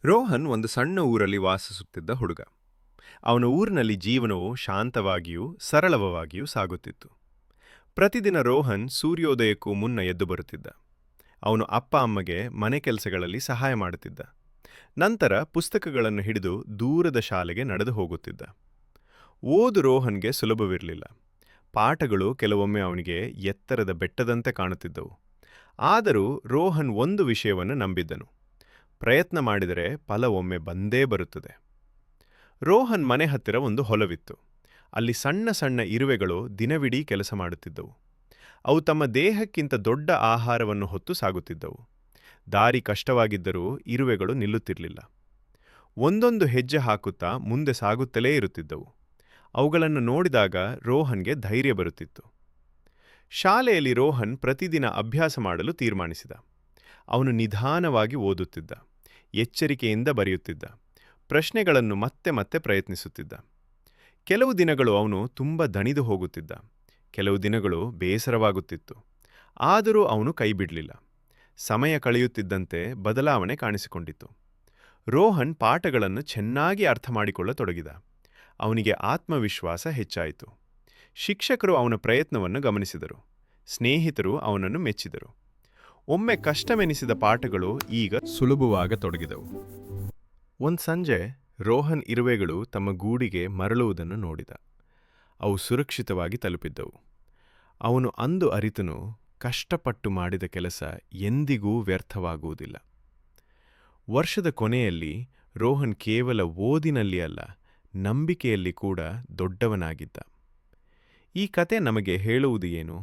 ರೋಹನ್ ಒಂದು ಸಣ್ಣ ಊರಲ್ಲಿ ವಾಸಿಸುತ್ತಿದ್ದ ಹುಡುಗ. ಅವನ ಊರಿನಲ್ಲಿ ಜೀವನವು ಶಾಂತವಾಗಿಯೂ ಸರಳವಾಗಿಯೂ ಸಾಗುತ್ತಿತ್ತು. ಪ್ರತಿದಿನ ರೋಹನ್ ಸೂರ್ಯೋದಯಕ್ಕೂ ಮುನ್ನ ಎದ್ದು ಬರುತ್ತಿದ್ದ. ಅವನು ಅಪ್ಪ ಅಮ್ಮಗೆ ಮನೆ ಕೆಲಸಗಳಲ್ಲಿ ಸಹಾಯ ಮಾಡುತ್ತಿದ್ದ. ನಂತರ ಪುಸ್ತಕಗಳನ್ನು ಹಿಡಿದು ದೂರದ ಶಾಲೆಗೆ ನಡೆದು ಹೋಗುತ್ತಿದ್ದ. ಓದು ರೋಹನ್ಗೆ ಸುಲಭವಿರಲಿಲ್ಲ. ಪಾಠಗಳು ಕೆಲವೊಮ್ಮೆ ಅವನಿಗೆ ಎತ್ತರದ ಬೆಟ್ಟದಂತೆ ಕಾಣುತ್ತಿದ್ದವು. ಆದರೂ ರೋಹನ್ ಒಂದು ವಿಷಯವನ್ನು ನಂಬಿದ್ದನು: ಪ್ರಯತ್ನ ಮಾಡಿದರೆ ಫಲ ಒಮ್ಮೆ ಬಂದೇ ಬರುತ್ತದೆ. ರೋಹನ್ ಮನೆ ಹತ್ತಿರ ಒಂದು ಹೊಲವಿತ್ತು. ಅಲ್ಲಿ ಸಣ್ಣ ಸಣ್ಣ ಇರುವೆಗಳು ದಿನವಿಡೀ ಕೆಲಸ ಮಾಡುತ್ತಿದ್ದವು. ಅವು ತಮ್ಮ ದೇಹಕ್ಕಿಂತ ದೊಡ್ಡ ಆಹಾರವನ್ನು ಹೊತ್ತು ಸಾಗುತ್ತಿದ್ದವು. ದಾರಿ ಕಷ್ಟವಾಗಿದ್ದರೂ ಇರುವೆಗಳು ನಿಲ್ಲುತ್ತಿರಲಿಲ್ಲ. ಒಂದೊಂದು ಹೆಜ್ಜೆ ಹಾಕುತ್ತಾ ಮುಂದೆ ಸಾಗುತ್ತಲೇ ಇರುತ್ತಿದ್ದವು. ಅವುಗಳನ್ನು ನೋಡಿದಾಗ ರೋಹನ್ಗೆ ಧೈರ್ಯ ಬರುತ್ತಿತ್ತು. ಶಾಲೆಯಲ್ಲಿ ರೋಹನ್ ಪ್ರತಿದಿನ ಅಭ್ಯಾಸ ಮಾಡಲು ತೀರ್ಮಾನಿಸಿದ. ಅವನು ನಿಧಾನವಾಗಿ ಓದುತ್ತಿದ್ದ, ಎಚ್ಚರಿಕೆಯಿಂದ ಬರೆಯುತ್ತಿದ್ದ, ಪ್ರಶ್ನೆಗಳನ್ನು ಮತ್ತೆ ಮತ್ತೆ ಪ್ರಯತ್ನಿಸುತ್ತಿದ್ದ. ಕೆಲವು ದಿನಗಳು ಅವನು ತುಂಬ ದಣಿದು ಹೋಗುತ್ತಿದ್ದ, ಕೆಲವು ದಿನಗಳು ಬೇಸರವಾಗುತ್ತಿತ್ತು. ಆದರೂ ಅವನು ಕೈಬಿಡಲಿಲ್ಲ. ಸಮಯ ಕಳೆಯುತ್ತಿದ್ದಂತೆ ಬದಲಾವಣೆ ಕಾಣಿಸಿಕೊಂಡಿತು. ರೋಹನ್ ಪಾಠಗಳನ್ನು ಚೆನ್ನಾಗಿ ಅರ್ಥ ಮಾಡಿಕೊಳ್ಳತೊಡಗಿದ. ಅವನಿಗೆ ಆತ್ಮವಿಶ್ವಾಸ ಹೆಚ್ಚಾಯಿತು. ಶಿಕ್ಷಕರು ಅವನ ಪ್ರಯತ್ನವನ್ನು ಗಮನಿಸಿದರು. ಸ್ನೇಹಿತರು ಅವನನ್ನು ಮೆಚ್ಚಿದರು. ಒಮ್ಮೆ ಕಷ್ಟವೆನಿಸಿದ ಪಾಠಗಳು ಈಗ ಸುಲಭವಾಗತೊಡಗಿದವು. ಒಂದು ಸಂಜೆ ರೋಹನ್ ಇರುವೆಗಳು ತಮ್ಮ ಗೂಡಿಗೆ ಮರಳುವುದನ್ನು ನೋಡಿದ. ಅವು ಸುರಕ್ಷಿತವಾಗಿ ತಲುಪಿದ್ದವು. ಅವನು ಅಂದು ಅರಿತನು: ಕಷ್ಟಪಟ್ಟು ಮಾಡಿದ ಕೆಲಸ ಎಂದಿಗೂ ವ್ಯರ್ಥವಾಗುವುದಿಲ್ಲ. ವರ್ಷದ ಕೊನೆಯಲ್ಲಿ ರೋಹನ್ ಕೇವಲ ಓದಿನಲ್ಲಿ ಅಲ್ಲ, ನಂಬಿಕೆಯಲ್ಲಿ ಕೂಡ ದೊಡ್ಡವನಾಗಿದ್ದ. ಈ ಕತೆ ನಮಗೆ ಹೇಳುವುದು ಏನು?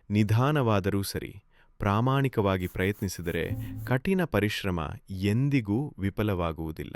ನಿಧಾನವಾದರೂ ಸರಿ, ಪ್ರಾಮಾಣಿಕವಾಗಿ ಪ್ರಯತ್ನಿಸಿದರೆ ಕಠಿಣ ಪರಿಶ್ರಮ ಎಂದಿಗೂ ವಿಫಲವಾಗುವುದಿಲ್ಲ.